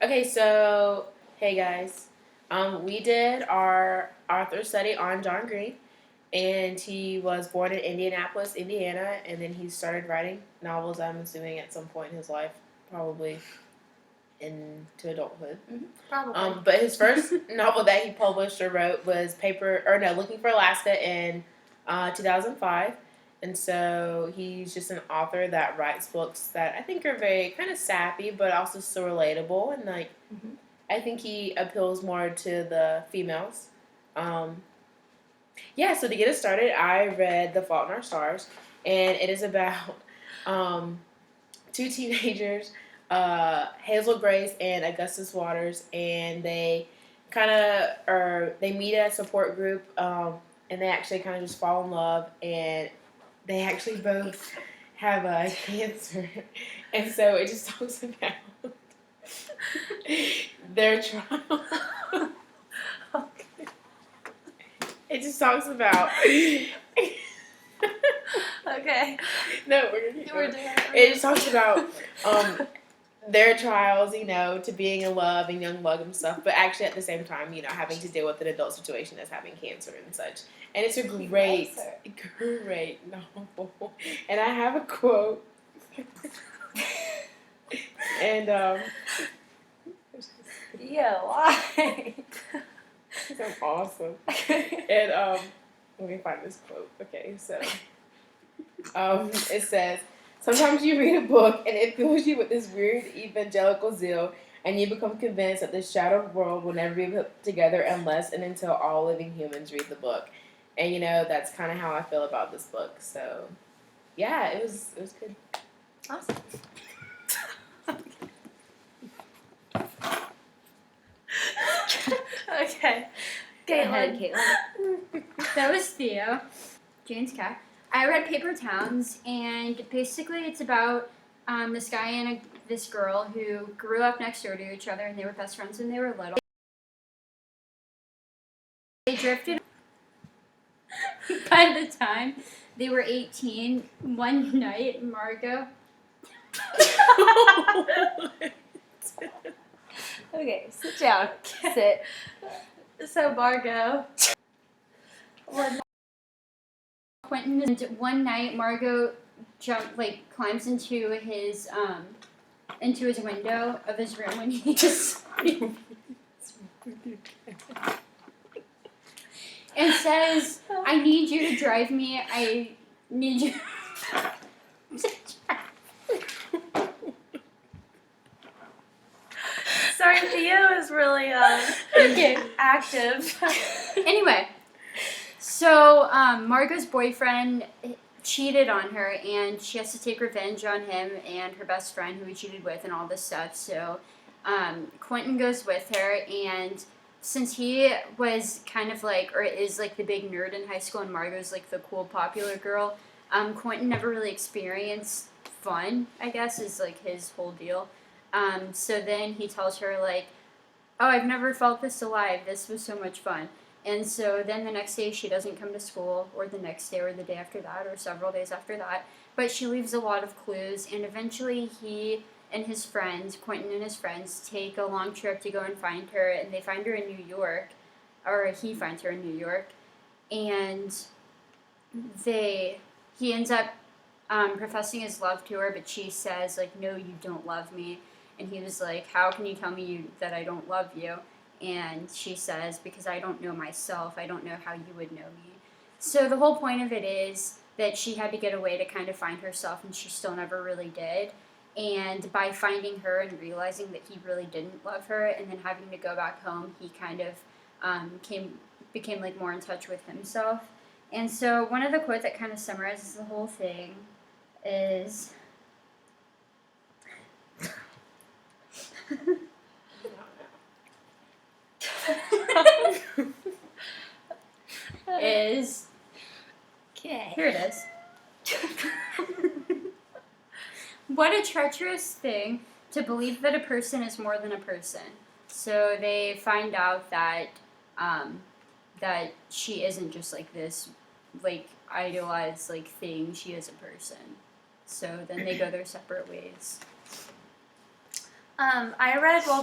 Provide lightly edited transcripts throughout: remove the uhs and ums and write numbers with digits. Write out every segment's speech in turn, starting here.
Okay, so hey guys, we did our author study on John Green, and he was born in Indianapolis, Indiana, and then he started writing novels. I'm assuming at some point in his life, probably into adulthood. Probably. But his first novel that he published or wrote was Looking for Alaska in 2005. And so he's just an author that writes books that I think are very kind of sappy, but also so relatable. And I think he appeals more to the females. So to get us started, I read The Fault in Our Stars, and it is about two teenagers, Hazel Grace and Augustus Waters, and they they meet at a support group, and they actually kind of just fall in love, and they actually both have cancer, and so it just talks about their trial. It just talks about. Okay. No, we're doing it. It just talks about their trials, to being in love and young love and stuff, but actually at the same time, having to deal with an adult situation as having cancer and such. And it's a great novel. And I have a quote. And yeah, why? So awesome. And let me find this quote. Okay, so it says, sometimes you read a book and it fills you with this weird evangelical zeal, and you become convinced that this shadowed world will never be put together unless and until all living humans read the book. And that's kind of how I feel about this book. So yeah, it was good. Awesome. Okay. Caitlin. That was Theo. Jane's cat. I read Paper Towns, and basically it's about this guy and this girl who grew up next door to each other, and they were best friends when they were little. They drifted. By the time they were 18, one night, Margot. Okay, sit down. Sit. So Margot. Quentin, and one night Margot climbs into his window of his room when he's asleep and says, "I need you to drive me. I need you." Sorry, Theo is really active. Anyway, so Margot's boyfriend cheated on her, and she has to take revenge on him and her best friend who he cheated with and all this stuff. So Quentin goes with her, and since he was kind of is the big nerd in high school and Margot's the cool popular girl, Quentin never really experienced fun, I guess, is his whole deal. So then he tells her oh, I've never felt this alive. This was so much fun. And so then the next day she doesn't come to school, or the next day, or the day after that, or several days after that. But she leaves a lot of clues, and eventually he and his friends, Quentin and his friends, take a long trip to go and find her, and they find her in New York, or he finds her in New York, and he ends up professing his love to her, but she says no, you don't love me. And he was like, how can you tell me that I don't love you? And she says, because I don't know myself, I don't know how you would know me. So the whole point of it is that she had to get away to kind of find herself, and she still never really did. And by finding her and realizing that he really didn't love her, and then having to go back home, he kind of became more in touch with himself. And so one of the quotes that kind of summarizes the whole thing is... is... Okay. Here it is. What a treacherous thing to believe that a person is more than a person. So they find out that that she isn't just this idolized thing. She is a person. So then they go their separate ways. I read Will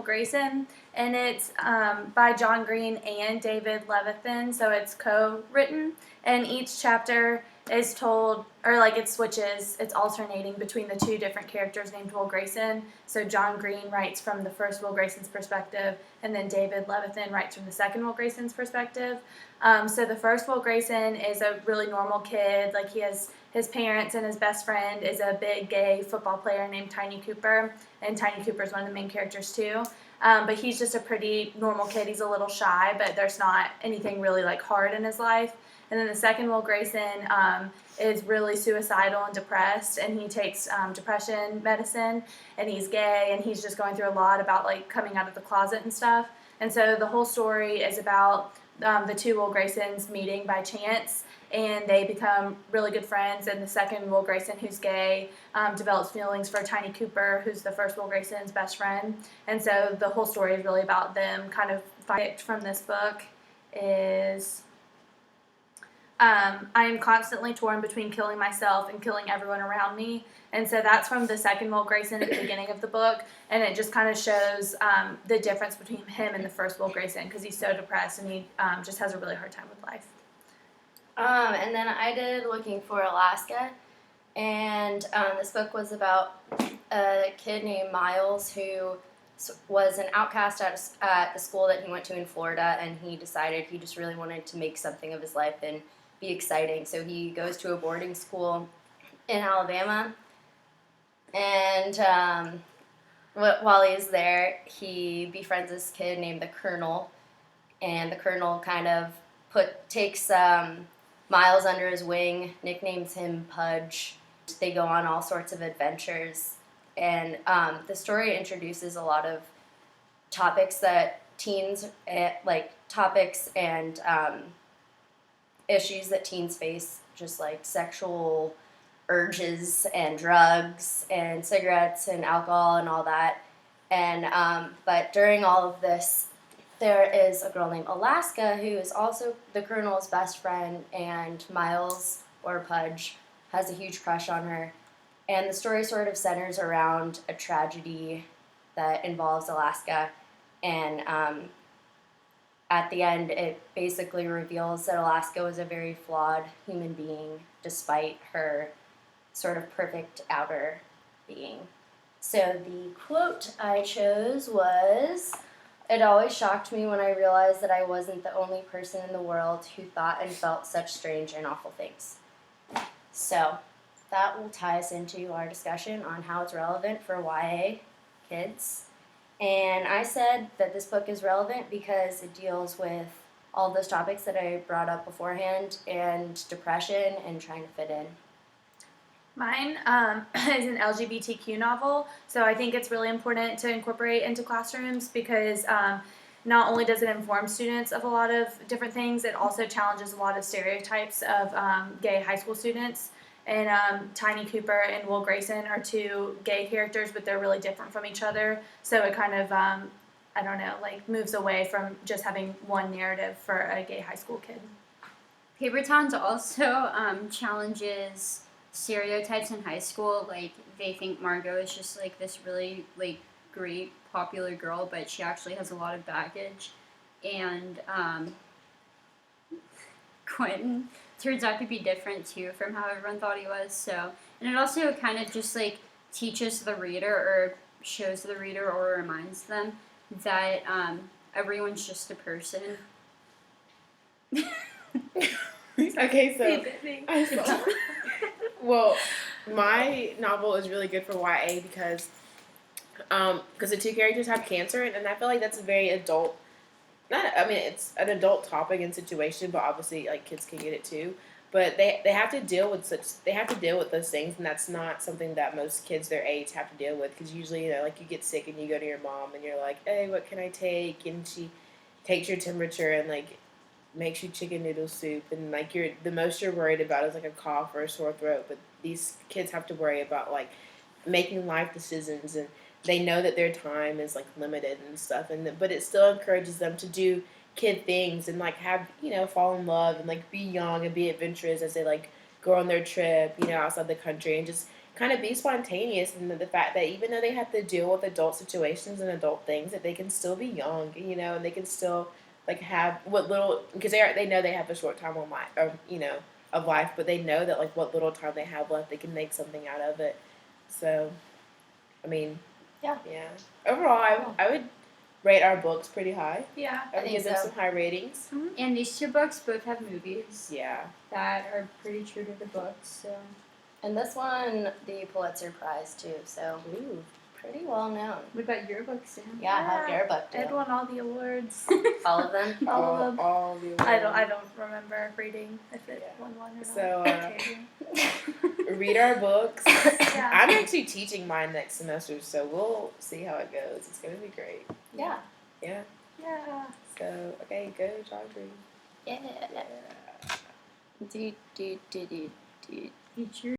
Grayson, and it's by John Green and David Levithan, so it's co-written, and each chapter is told, or like it switches, it's alternating between the two different characters named Will Grayson. So John Green writes from the first Will Grayson's perspective, and then David Levithan writes from the second Will Grayson's perspective. So the first Will Grayson is a really normal kid, like he has his parents, and his best friend is a big gay football player named Tiny Cooper, and Tiny Cooper is one of the main characters too. But he's just a pretty normal kid. He's a little shy, but there's not anything really like hard in his life. And then the second Will Grayson is really suicidal and depressed, and he takes depression medicine, and he's gay, and he's just going through a lot about like coming out of the closet and stuff. And so the whole story is about the two Will Graysons meeting by chance, and they become really good friends. And the second Will Grayson, who's gay, develops feelings for Tiny Cooper, who's the first Will Grayson's best friend. And so the whole story is really about them kind of fight. From this book is I am constantly torn between killing myself and killing everyone around me. And so that's from the second Will Grayson at the beginning of the book, and it just kind of shows the difference between him and the first Will Grayson, because he's so depressed and he just has a really hard time with life. And then I did Looking for Alaska, and this book was about a kid named Miles who was an outcast at the school that he went to in Florida, and he decided he just really wanted to make something of his life and be exciting. So he goes to a boarding school in Alabama, and while he's there, he befriends this kid named the Colonel, and the Colonel kind of takes Miles under his wing, nicknames him Pudge. They go on all sorts of adventures, and the story introduces a lot of topics that teens, topics and issues that teens face, just like sexual urges and drugs and cigarettes and alcohol and all that. And but during all of this, there is a girl named Alaska who is also the Colonel's best friend, and Miles, or Pudge, has a huge crush on her. And the story sort of centers around a tragedy that involves Alaska, and at the end it basically reveals that Alaska was a very flawed human being despite her sort of perfect outer being. So the quote I chose was, "It always shocked me when I realized that I wasn't the only person in the world who thought and felt such strange and awful things." So that will tie us into our discussion on how it's relevant for YA kids. And I said that this book is relevant because it deals with all those topics that I brought up beforehand, and depression and trying to fit in. Mine is an LGBTQ novel, so I think it's really important to incorporate into classrooms because not only does it inform students of a lot of different things, it also challenges a lot of stereotypes of gay high school students. And Tiny Cooper and Will Grayson are two gay characters, but they're really different from each other. So it kind of, moves away from just having one narrative for a gay high school kid. Paper Towns also challenges stereotypes in high school. Like, they think Margot is just like this really like great popular girl, but she actually has a lot of baggage. And Quentin turns out to be different too from how everyone thought he was. So, and it also kind of just like teaches the reader, or shows the reader, or reminds them that everyone's just a person. Okay, so well, my novel is really good for YA because the two characters have cancer, and I feel like that's a very adult. It's an adult topic and situation, but obviously, like, kids can get it too. But they have to deal with those things, and that's not something that most kids their age have to deal with. Because usually, like, you get sick and you go to your mom and you're like, "Hey, what can I take?" And she takes your temperature and like makes you chicken noodle soup, and like the most you're worried about is like a cough or a sore throat. But these kids have to worry about like making life decisions, and they know that their time is like limited and stuff, but it still encourages them to do kid things and like have, fall in love and like be young and be adventurous as they like go on their trip, outside the country, and just kind of be spontaneous, and the fact that even though they have to deal with adult situations and adult things, that they can still be young, and they can still like have what little, because they know they have a short time on life, or of life, but they know that like what little time they have left, they can make something out of it. So, I mean, Yeah. Overall, I would rate our books pretty high. Yeah. I would think give them so. some high ratings. And these two books both have movies Yeah. that are pretty true to the books. So And this one, the Pulitzer Prize too, so Ooh. pretty well known. what about your book, Sam? Yeah, how Yeah. your book It do? won all the awards. All of them? All of them. All the I don't remember reading if it Yeah. won one or not. So, Okay. read our books. Yeah. I'm actually teaching mine next semester, so we'll see how it goes. It's gonna be great. Yeah. Yeah. Yeah. So okay, go John Green. Yeah. Feature